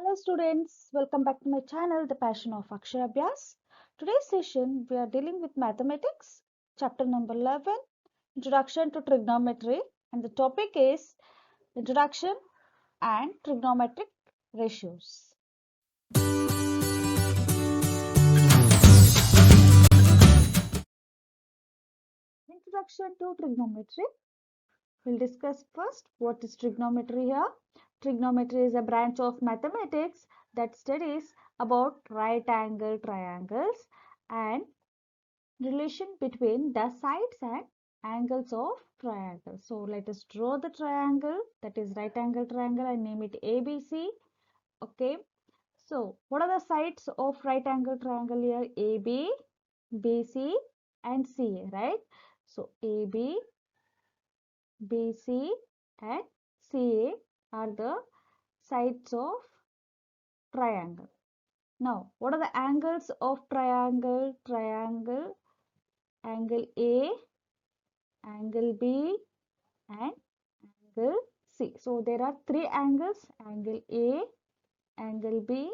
Hello students, welcome back to my channel, The Passion of Akshara Abhyas. Today's session, we are dealing with mathematics, chapter number 11, Introduction to Trigonometry, and the topic is Introduction and Trigonometric Ratios. Introduction to Trigonometry. We'll discuss first what is trigonometry here. Trigonometry is a branch of mathematics that studies about right angle triangles and relation between the sides and angles of triangle. So let us draw the triangle, that is right angle triangle. I name it ABC. Okay. So what are the sides of right angle triangle here? AB, BC and CA, right? So AB, BC and CA are the sides of triangle. Now, what are the angles of triangle? Angle A, angle B and angle C. So there are three angles, angle A, angle B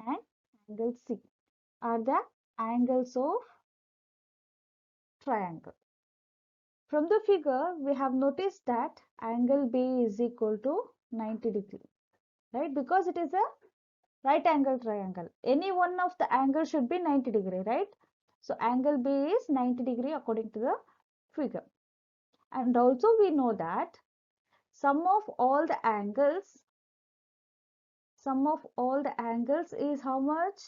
and angle C are the angles of triangle. From the figure, we have noticed that angle B is equal to 90 degree, right? Because it is a right angle triangle. Any one of the angles should be 90 degree, right? So angle B is 90 degree according to the figure. And also we know that sum of all the angles is how much?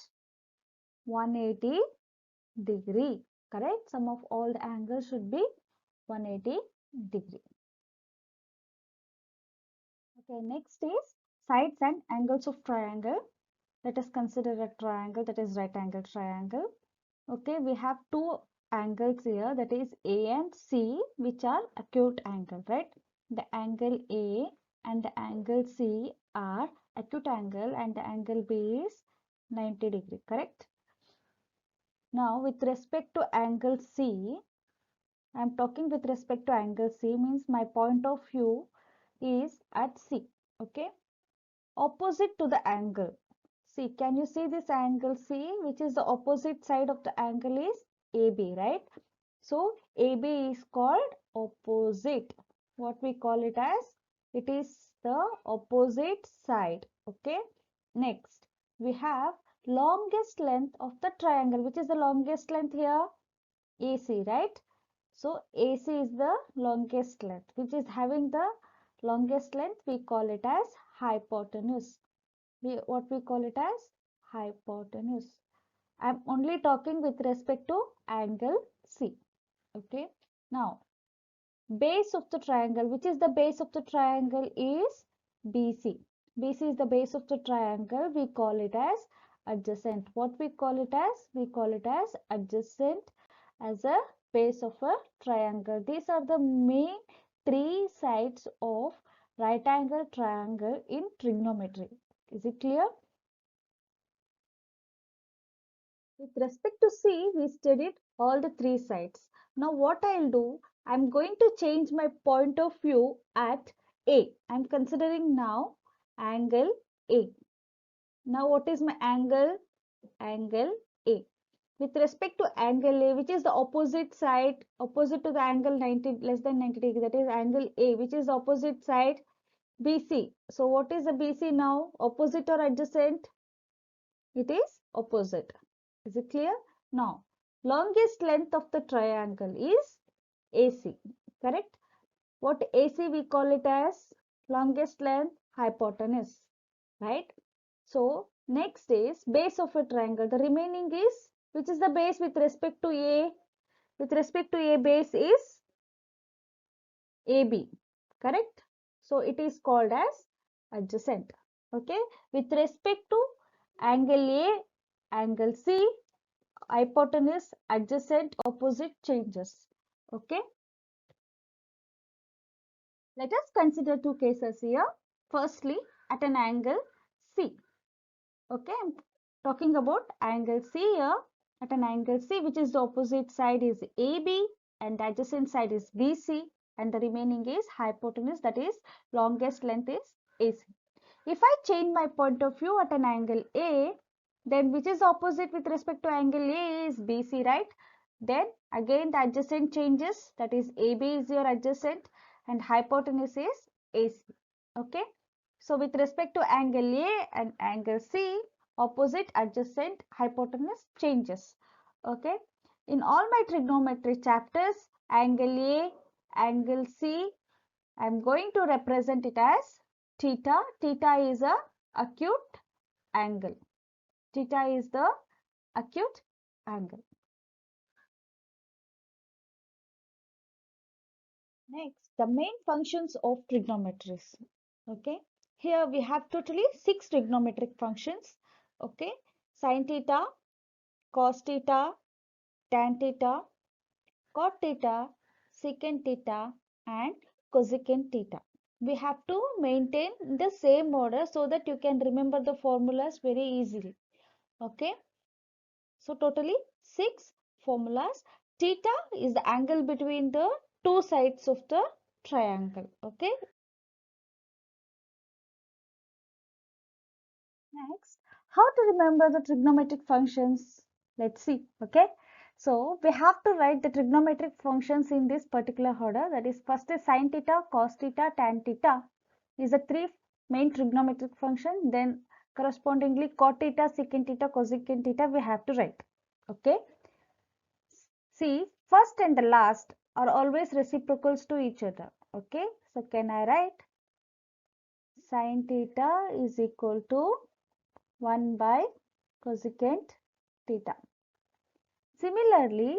180 degree, correct? Sum of all the angles should be 180 degree. Okay, next is sides and angles of triangle. Let us consider a triangle, that is right angle triangle. Okay, we have two angles here, that is A and C, which are acute angle, right? The angle A and the angle C are acute angle and the angle B is 90 degree, correct? Now, with respect to angle C, I am talking with respect to angle C, means my point of view is at C, okay? Opposite to the angle. See, can you see this angle C, which is the opposite side of the angle is AB, right? So, AB is called opposite. What we call it as? It is the opposite side, okay? Next, we have longest length of the triangle. Which is the longest length here? AC, right? So AC is the longest length, which is having the longest length. We call it as hypotenuse. What we call it as hypotenuse. I'm only talking with respect to angle C. Okay. Now, base of the triangle. Which is the base of the triangle is BC. BC is the base of the triangle. We call it as adjacent. What we call it as? We call it as adjacent as a base of a triangle. These are the main three sides of right angle triangle in trigonometry. Is it clear? With respect to C, we studied all the three sides. Now what I'll do, I'm going to change my point of view at A. I'm considering now angle A. Now what is my angle? Angle A. With respect to angle A, which is the opposite side, opposite to the angle 90 less than 90 degree, that is angle A, which is the opposite side BC. So what is the BC now? Opposite or adjacent? It is opposite. Is it clear? Now, longest length of the triangle is AC, correct? What AC we call it as? Longest length, hypotenuse, right? So, next is base of a triangle. The remaining is, which is the base with respect to A? With respect to A, base is AB, correct? So, it is called as adjacent, okay? With respect to angle A, angle C, hypotenuse, adjacent, opposite changes. Okay. Let us consider two cases here. Firstly, at an angle C. Okay. I'm talking about angle C here. At an angle C, which is the opposite side is AB and the adjacent side is BC and the remaining is hypotenuse, that is longest length is AC. If I change my point of view at an angle A, then which is opposite with respect to angle A is BC, right? Then again the adjacent changes, that is AB is your adjacent and hypotenuse is AC. Okay. So with respect to angle A and angle C, opposite, adjacent, hypotenuse changes. Okay. In all my trigonometry chapters, angle A, angle C, I am going to represent it as theta. Theta is a acute angle. Theta is the acute angle. Next, the main functions of trigonometries. Okay, here we have totally 6 trigonometric functions. Okay, sin theta, cos theta, tan theta, cot theta, secant theta, and cosecant theta. We have to maintain the same order so that you can remember the formulas very easily. Okay, so totally 6 formulas. Theta is the angle between the two sides of the triangle. Okay, next, how to remember the trigonometric functions? Let's see. Okay, so we have to write the trigonometric functions in this particular order. That is, first is sin theta, cos theta, tan theta is the 3 main trigonometric function. Then correspondingly cot theta, secant theta, cosecant theta we have to write. Okay, see, first and the last are always reciprocals to each other. Okay, so can I write sin theta is equal to 1 by cosecant theta. Similarly,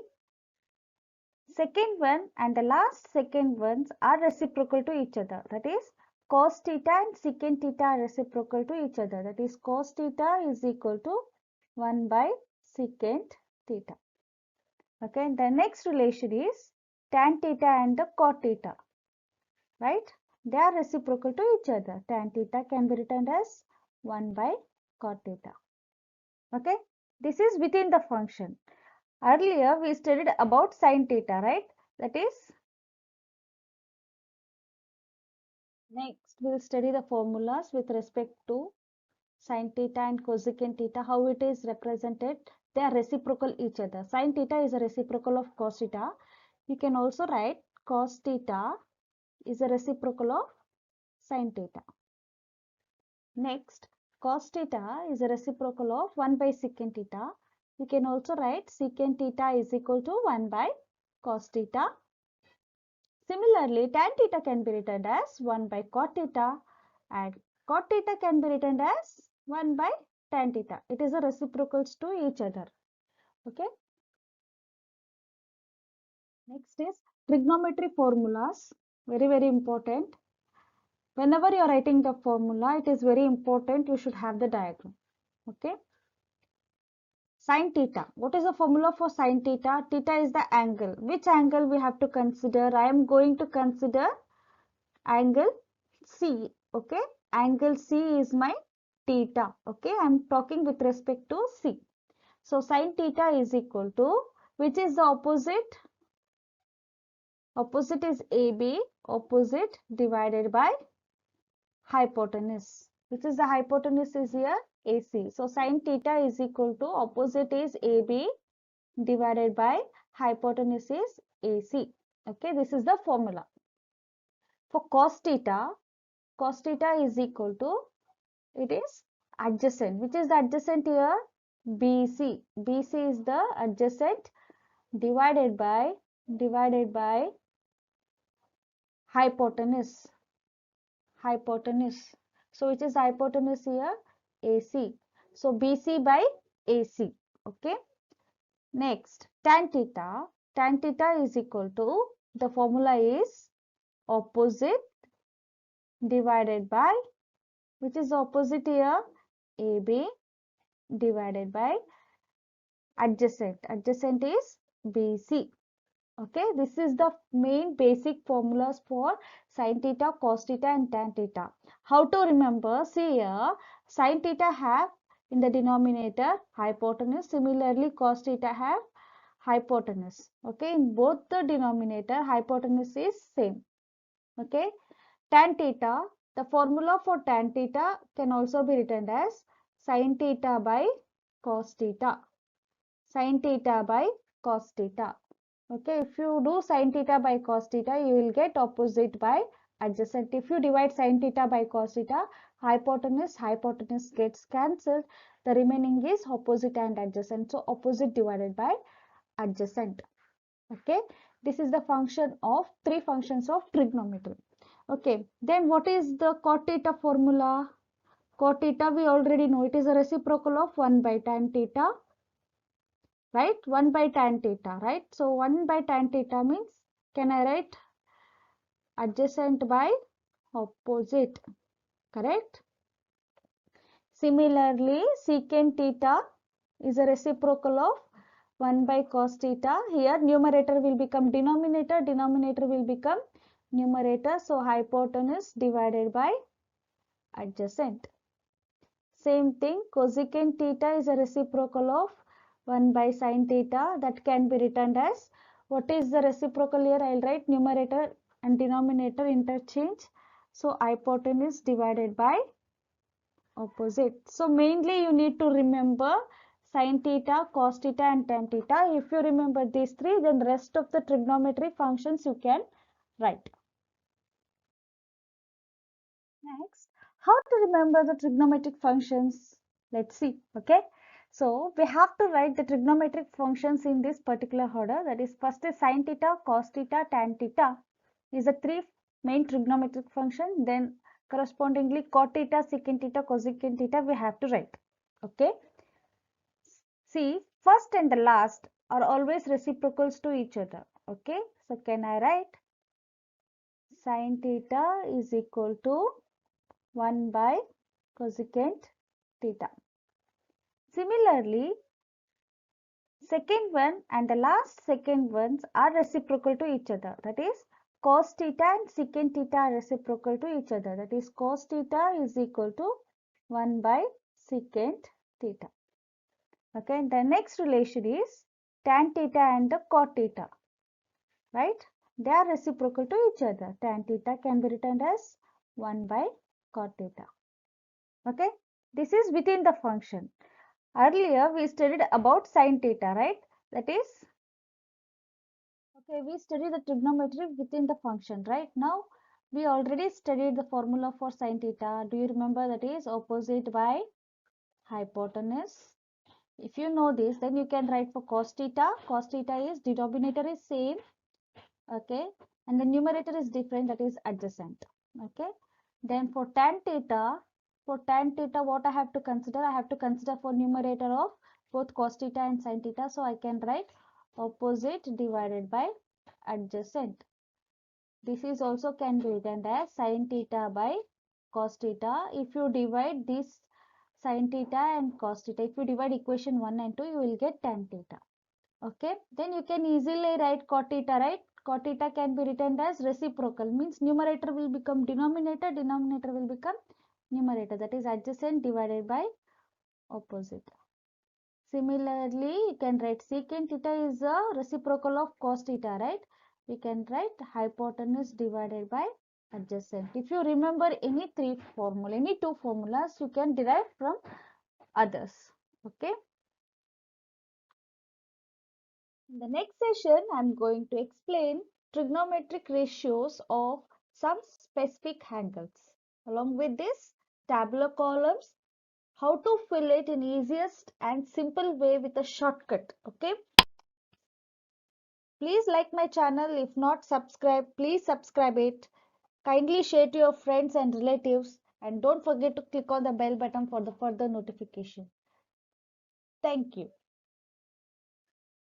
second one and the last second ones are reciprocal to each other. That is, cos theta and secant theta are reciprocal to each other. That is, cos theta is equal to 1 by secant theta. Okay, the next relation is tan theta and the cot theta. Right? They are reciprocal to each other. Tan theta can be written as 1 by cot theta. Okay, this is within the function. Earlier we studied about sin theta, right? That is, next we'll study the formulas with respect to sin theta and cosecant theta, how it is represented. They are reciprocal each other. Sin theta is a reciprocal of cos theta. You can also write cos theta is a reciprocal of sin theta. Next, cos theta is a reciprocal of 1 by secant theta. You can also write secant theta is equal to 1 by cos theta. Similarly, tan theta can be written as 1 by cot theta and cot theta can be written as 1 by tan theta. It is a reciprocals to each other. Okay. Next is trigonometry formulas. Very, very important. Whenever you are writing the formula, it is very important you should have the diagram. Okay. Sin theta. What is the formula for sin theta? Theta is the angle. Which angle we have to consider? I am going to consider angle C. Okay. Angle C is my theta. Okay. I am talking with respect to C. So sin theta is equal to, which is the opposite? Opposite is AB. Opposite divided by hypotenuse. Which is the hypotenuse is here? AC. So sin theta is equal to, opposite is AB divided by hypotenuse is AC. Okay, this is the formula. For cos theta is equal to, it is adjacent. Which is the adjacent here? BC. BC is the adjacent divided by hypotenuse. Hypotenuse. So which is hypotenuse here? AC. So BC by AC. Okay. Next, tan theta. Tan theta is equal to, the formula is opposite divided by, which is opposite here? AB divided by adjacent. Adjacent is BC. Okay, this is the main basic formulas for sin theta, cos theta and tan theta. How to remember? See here, sin theta have in the denominator hypotenuse. Similarly, cos theta have hypotenuse. Okay, in both the denominator hypotenuse is same. Okay, tan theta The formula for tan theta can also be written as sin theta by cos theta. Sin theta by cos theta. Okay, if you do sin theta by cos theta, you will get opposite by adjacent. If you divide sin theta by cos theta, hypotenuse gets cancelled. The remaining is opposite and adjacent. So opposite divided by adjacent. Okay, this is the function of three functions of trigonometry. Okay, then what is the cot theta formula? Cot theta we already know, it is a reciprocal of 1 by tan theta, right? 1 by tan theta, right? So 1 by tan theta means, can I write adjacent by opposite, correct? Similarly, secant theta is a reciprocal of 1 by cos theta. Here numerator will become denominator, denominator will become numerator. So hypotenuse divided by adjacent. Same thing, cosecant theta is a reciprocal of 1 by sin theta. That can be written as, what is the reciprocal here? I will write numerator and denominator interchange. So hypotenuse divided by opposite. So mainly you need to remember sin theta, cos theta and tan theta. If you remember these three, then the rest of the trigonometry functions you can write. Next, how to remember the trigonometric functions? Let's see. Okay, so we have to write the trigonometric functions in this particular order. That is, first is sin theta, cos theta, tan theta is the three main trigonometric function. Then correspondingly cot theta, secant theta, cosecant theta we have to write. Okay, see, first and the last are always reciprocals to each other. Okay, so can I write sin theta is equal to 1 by cosecant theta. Similarly, second one and the last second ones are reciprocal to each other. That is, cos theta and secant theta are reciprocal to each other. That is, cos theta is equal to 1 by secant theta. Okay, the next relation is tan theta and the cot theta. Right? They are reciprocal to each other. Tan theta can be written as 1 by cot theta. Okay, this is within the function. Earlier we studied about sin theta, right? That is, okay, we studied the trigonometry within the function, right? Now we already studied the formula for sin theta. Do you remember? That is opposite by hypotenuse. If you know this, then you can write for cos theta. Cos theta is denominator is same, okay, and the numerator is different, that is adjacent. Okay, then for tan theta, what I have to consider? I have to consider for numerator of both cos theta and sin theta. So I can write opposite divided by adjacent. This is also can be written as sin theta by cos theta. If you divide this sin theta and cos theta, if you divide equation 1 and 2, you will get tan theta. Okay, then you can easily write cot theta, right? Cot theta can be written as reciprocal, means numerator will become denominator, denominator will become numerator, that is adjacent divided by opposite. Similarly, you can write secant theta is a reciprocal of cos theta, right? We can write hypotenuse divided by adjacent. If you remember any two formulas, you can derive from others. Okay. In the next session, I am going to explain trigonometric ratios of some specific angles. Along with this, tabular columns, how to fill it in easiest and simple way with a shortcut. Okay. Please like my channel. If not subscribe, please subscribe it. Kindly share to your friends and relatives, and don't forget to click on the bell button for the further notification. Thank you.